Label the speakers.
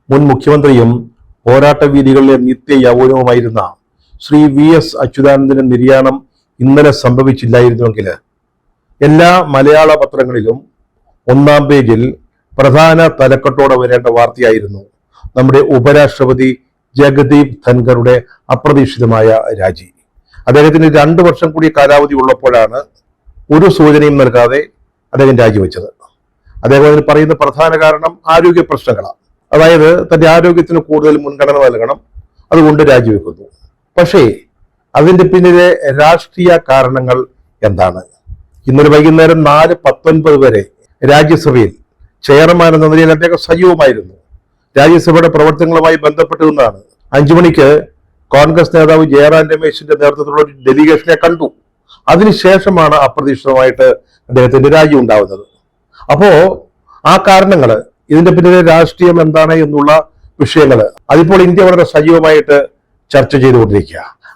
Speaker 1: മുൻ മുഖ്യമന്ത്രിയും പോരാട്ട വീതികളിലെ നിത്യ യൗവനവുമായിരുന്ന ശ്രീ VS അച്യുതാനന്ദന്റെ നിര്യാണം ഇന്നലെ സംഭവിച്ചില്ലായിരുന്നുവെങ്കിൽ എല്ലാ മലയാള പത്രങ്ങളിലും ഒന്നാം പേജിൽ പ്രധാന തലക്കെട്ടോടെ വരേണ്ട വാർത്തയായിരുന്നു നമ്മുടെ ഉപരാഷ്ട്രപതി ജഗദീപ് ധൻഖറുടെ അപ്രതീക്ഷിതമായ രാജി. അദ്ദേഹത്തിന് 2 വർഷം കൂടി കാലാവധി ഉള്ളപ്പോഴാണ് ഒരു സൂചനയും നൽകാതെ അദ്ദേഹം രാജിവെച്ചത്. അദ്ദേഹം അതിന് പറയുന്ന പ്രധാന കാരണം ആരോഗ്യ പ്രശ്നങ്ങളാണ്. അതായത് തന്റെ ആരോഗ്യത്തിന് കൂടുതൽ മുൻഗണന നൽകണം, അതുകൊണ്ട് രാജിവെക്കുന്നു. പക്ഷേ അതിന്റെ പിന്നിലെ രാഷ്ട്രീയ കാരണങ്ങൾ എന്താണ്? ഇന്നലെ വൈകുന്നേരം 4:19 വരെ രാജ്യസഭയിൽ ചെയർമാൻ എന്ന നിലയിൽ അദ്ദേഹം സജീവമായിരുന്നു. രാജ്യസഭയുടെ പ്രവർത്തനങ്ങളുമായി ബന്ധപ്പെട്ടു നിന്നാണ്. 5 മണിക്ക് കോൺഗ്രസ് നേതാവ് ജയറാം രമേശിന്റെ നേതൃത്വത്തിലുള്ള ഒരു ഡെലിഗേഷനെ കണ്ടു. അതിനുശേഷമാണ് അപ്രതീക്ഷിതമായിട്ട് അദ്ദേഹത്തിന്റെ രാജി ഉണ്ടാവുന്നത്. അപ്പോ ആ കാരണങ്ങള്, ഇതിന്റെ പിന്നിലെ രാഷ്ട്രീയം എന്താണ് എന്നുള്ള വിഷയങ്ങൾ അതിപ്പോൾ ഇന്ത്യ വളരെ സജീവമായിട്ട് ചർച്ച ചെയ്തുകൊണ്ടിരിക്കുക.